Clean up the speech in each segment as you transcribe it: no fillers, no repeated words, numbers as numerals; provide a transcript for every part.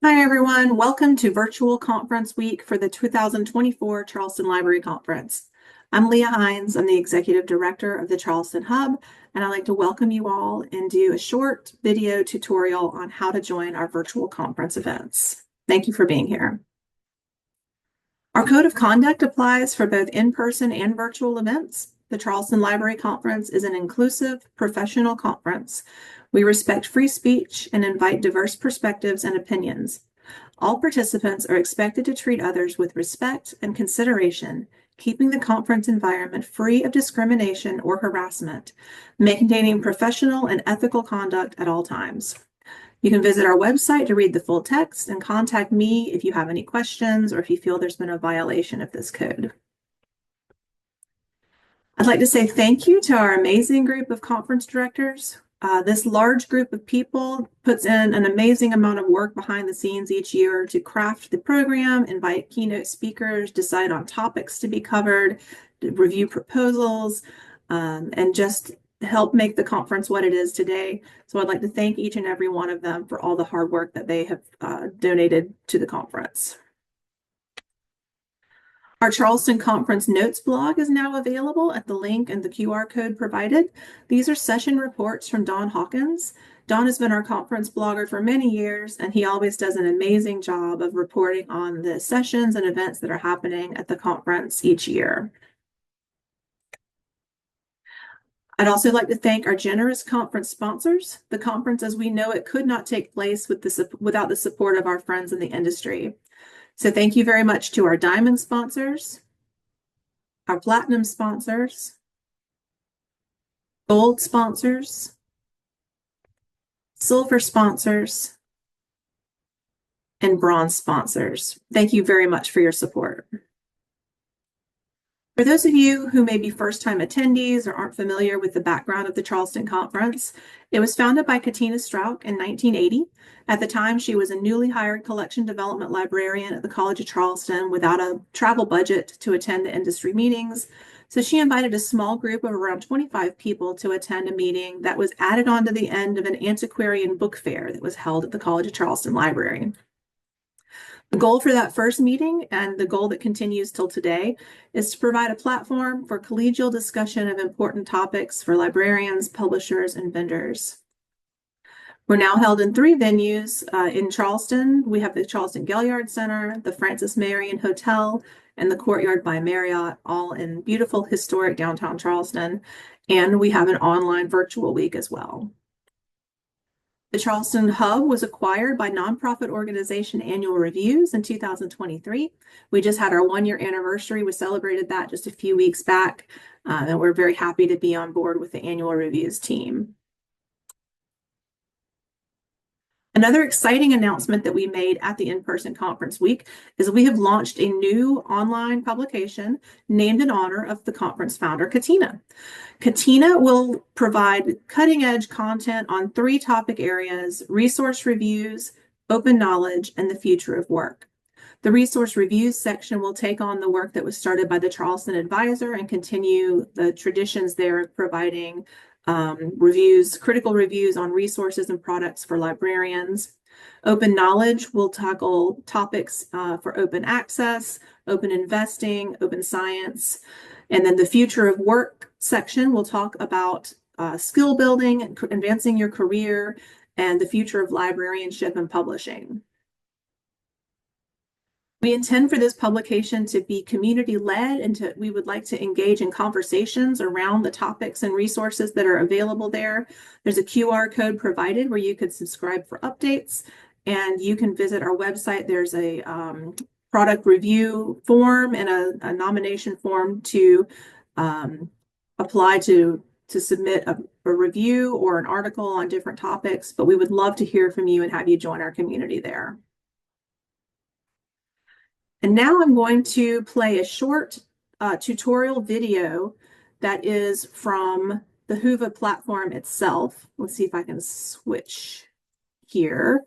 Hi, everyone. Welcome to Virtual Conference Week for the 2024 Charleston Library Conference. I'm Leah Hinds. I'm the Executive Director of the Charleston Hub, and I'd like to welcome you all and do a short video tutorial on how to join our virtual conference events. Thank you for being here. Our code of conduct applies for both in-person and virtual events. The Charleston Library Conference is an inclusive, professional conference. We respect free speech and invite diverse perspectives and opinions. All participants are expected to treat others with respect and consideration, keeping the conference environment free of discrimination or harassment, maintaining professional and ethical conduct at all times. You can visit our website to read the full text and contact me if you have any questions or if you feel there's been a violation of this code. I'd like to say thank you to our amazing group of conference directors. This large group of people puts in an amazing amount of work behind the scenes each year to craft the program, invite keynote speakers, decide on topics to be covered, review proposals, and just help make the conference what it is today. So I'd like to thank each and every one of them for all the hard work that they have donated to the conference. Our Charleston Conference Notes blog is now available at the link and the QR code provided. These are session reports from Don Hawkins. Don has been our conference blogger for many years, and he always does an amazing job of reporting on the sessions and events that are happening at the conference each year. I'd also like to thank our generous conference sponsors. The conference, as we know it, could not take place without the support of our friends in the industry. So thank you very much to our diamond sponsors, our platinum sponsors, gold sponsors, silver sponsors, and bronze sponsors. Thank you very much for your support. For those of you who may be first-time attendees or aren't familiar with the background of the Charleston Conference, it was founded by Katina Strauch in 1980. At the time, she was a newly hired collection development librarian at the College of Charleston without a travel budget to attend the industry meetings. So she invited a small group of around 25 people to attend a meeting that was added on to the end of an antiquarian book fair that was held at the College of Charleston Library. The goal for that first meeting, and the goal that continues till today, is to provide a platform for collegial discussion of important topics for librarians, publishers, and vendors. We're now held in 3 venues in Charleston. We have the Charleston Gaillard Center, the Francis Marion Hotel, and the Courtyard by Marriott, all in beautiful historic downtown Charleston. And we have an online virtual week as well. The Charleston Hub was acquired by nonprofit organization Annual Reviews in 2023. We just had our 1-year anniversary. We celebrated that just a few weeks back, and we're very happy to be on board with the Annual Reviews team. Another exciting announcement that we made at the in-person conference week is we have launched a new online publication named in honor of the conference founder, Katina. Katina will provide cutting-edge content on 3 topic areas: resource reviews, open knowledge, and the future of work. The resource reviews section will take on the work that was started by the Charleston Advisor and continue the traditions there, providing critical reviews on resources and products for librarians. Open knowledge will tackle topics for open access, open investing, open science. And then the future of work section will talk about skill building, advancing your career, and the future of librarianship and publishing. We intend for this publication to be community-led, and we would like to engage in conversations around the topics and resources that are available there. There's a QR code provided where you could subscribe for updates, and you can visit our website. There's a product review form and a nomination form to apply to submit a review or an article on different topics, but we would love to hear from you and have you join our community there. And now I'm going to play a short tutorial video that is from the Whova platform itself. Let's see if I can switch here.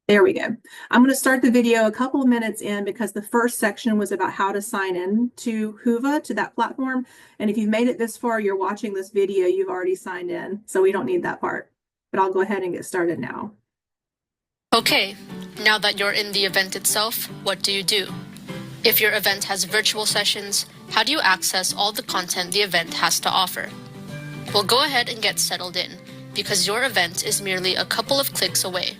There we go. I'm going to start the video a couple of minutes in because the first section was about how to sign in to Whova, to that platform. And if you've made it this far, you're watching this video, you've already signed in. So we don't need that part. But I'll go ahead and get started now. Okay, now that you're in the event itself, what do you do? If your event has virtual sessions, how do you access all the content the event has to offer? Well, go ahead and get settled in, because your event is merely a couple of clicks away.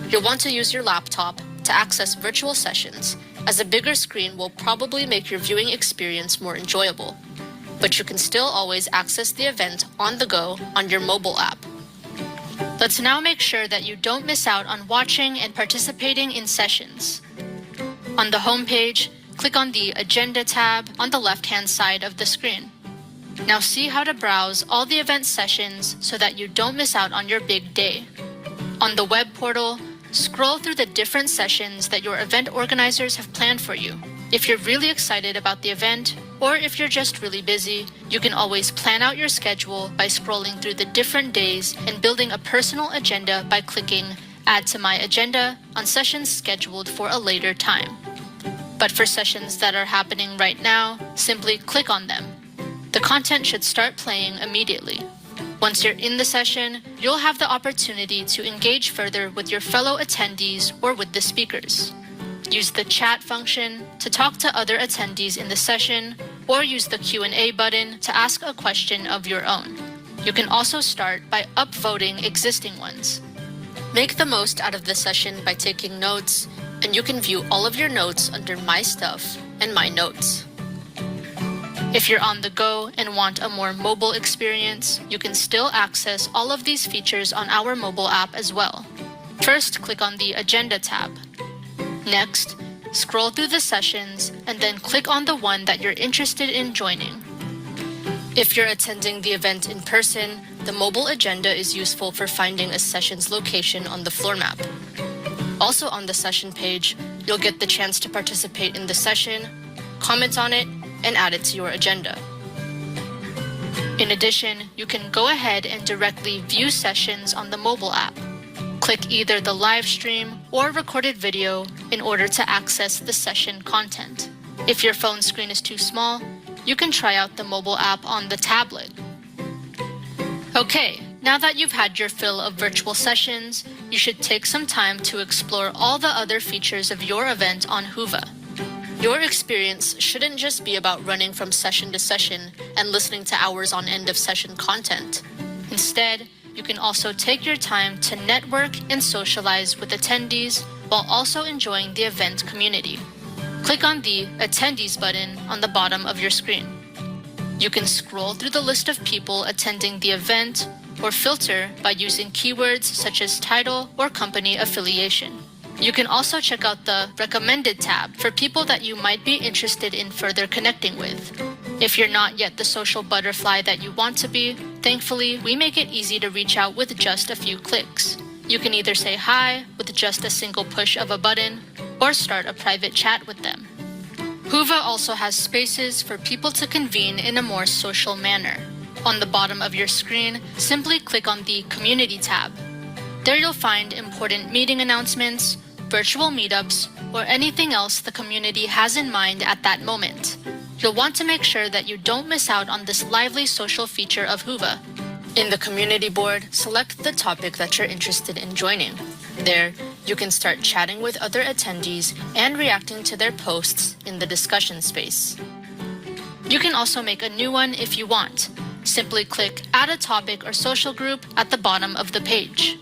You'll want to use your laptop to access virtual sessions, as a bigger screen will probably make your viewing experience more enjoyable. But you can still always access the event on the go on your mobile app. Let's now make sure that you don't miss out on watching and participating in sessions. On the home page, click on the Agenda tab on the left-hand side of the screen. Now see how to browse all the event sessions so that you don't miss out on your big day. On the web portal, scroll through the different sessions that your event organizers have planned for you. If you're really excited about the event, or if you're just really busy, you can always plan out your schedule by scrolling through the different days and building a personal agenda by clicking Add to My Agenda on sessions scheduled for a later time. But for sessions that are happening right now, simply click on them. The content should start playing immediately. Once you're in the session, you'll have the opportunity to engage further with your fellow attendees or with the speakers. Use the chat function to talk to other attendees in the session, or use the Q&A button to ask a question of your own. You can also start by upvoting existing ones. Make the most out of the session by taking notes, and you can view all of your notes under My Stuff and My Notes. If you're on the go and want a more mobile experience, you can still access all of these features on our mobile app as well. First, click on the Agenda tab. Next, scroll through the sessions and then click on the one that you're interested in joining. If you're attending the event in person, the mobile agenda is useful for finding a session's location on the floor map. Also on the session page, you'll get the chance to participate in the session, comment on it, and add it to your agenda. In addition, you can go ahead and directly view sessions on the mobile app. Click either the live stream or recorded video in order to access the session content. If your phone screen is too small, you can try out the mobile app on the tablet. Okay, now that you've had your fill of virtual sessions, you should take some time to explore all the other features of your event on Whova. Your experience shouldn't just be about running from session to session and listening to hours on end of session content. Instead, you can also take your time to network and socialize with attendees while also enjoying the event community. Click on the Attendees button on the bottom of your screen. You can scroll through the list of people attending the event or filter by using keywords such as title or company affiliation. You can also check out the Recommended tab for people that you might be interested in further connecting with. If you're not yet the social butterfly that you want to be, thankfully, we make it easy to reach out with just a few clicks. You can either say hi with just a single push of a button, or start a private chat with them. Whova also has spaces for people to convene in a more social manner. On the bottom of your screen, simply click on the Community tab. There you'll find important meeting announcements, virtual meetups, or anything else the community has in mind at that moment. You'll want to make sure that you don't miss out on this lively social feature of Whova. In the community board, select the topic that you're interested in joining. There, you can start chatting with other attendees and reacting to their posts in the discussion space. You can also make a new one if you want. Simply click Add a Topic or Social Group at the bottom of the page.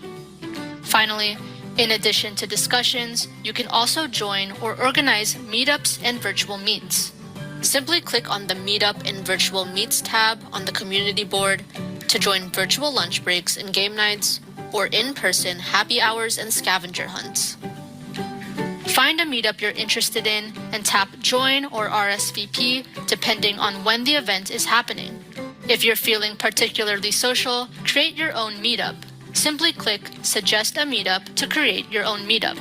Finally, in addition to discussions, you can also join or organize meetups and virtual meets. Simply click on the Meetup and Virtual Meets tab on the community board to join virtual lunch breaks and game nights, or in-person happy hours and scavenger hunts. Find a meetup you're interested in and tap Join or RSVP depending on when the event is happening. If you're feeling particularly social, create your own meetup. Simply click Suggest a Meetup to create your own meetup.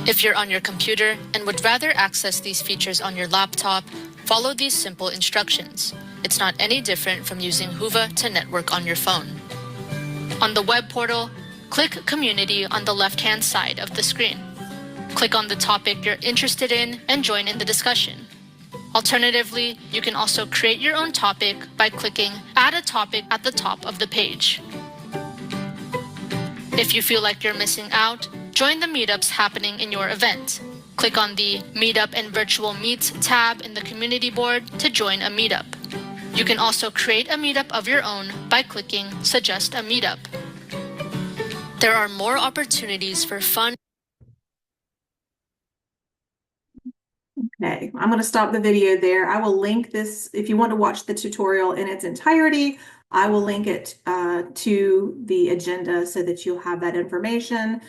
If you're on your computer and would rather access these features on your laptop, follow these simple instructions. It's not any different from using Whova to network on your phone. On the web portal, click Community on the left-hand side of the screen. Click on the topic you're interested in and join in the discussion. Alternatively, you can also create your own topic by clicking Add a Topic at the top of the page. If you feel like you're missing out, Join the meetups happening in your event. Click on the Meetup and Virtual Meets tab in the community board to join a meetup. You can also create a meetup of your own by clicking Suggest a Meetup. There are more opportunities for fun. Okay, I'm going to stop the video there. I will link this if you want to watch the tutorial in its entirety. I will link it to the agenda so that you'll have that information.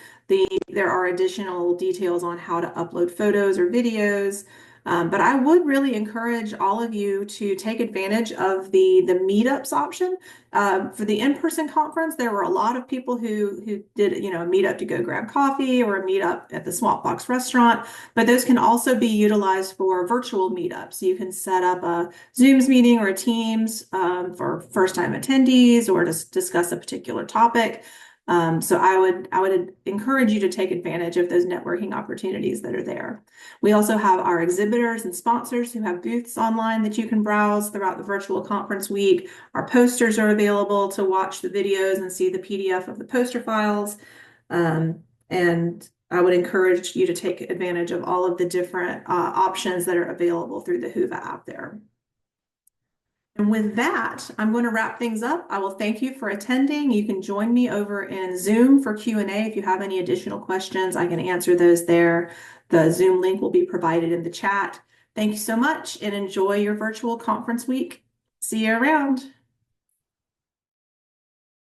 There are additional details on how to upload photos or videos. But I would really encourage all of you to take advantage of the meetups option. For the in-person conference, there were a lot of people who did, a meetup to go grab coffee or a meetup at the Swampbox restaurant, but those can also be utilized for virtual meetups. You can set up a Zooms meeting or a Teams for first-time attendees or to discuss a particular topic. So I would encourage you to take advantage of those networking opportunities that are there. We also have our exhibitors and sponsors who have booths online that you can browse throughout the virtual conference week. Our posters are available to watch the videos and see the PDF of the poster files. And I would encourage you to take advantage of all of the different options that are available through the Whova app there. And with that, I'm going to wrap things up. I will thank you for attending. You can join me over in Zoom for Q&A. If you have any additional questions, I can answer those there. The Zoom link will be provided in the chat. Thank you so much and enjoy your virtual conference week. See you around.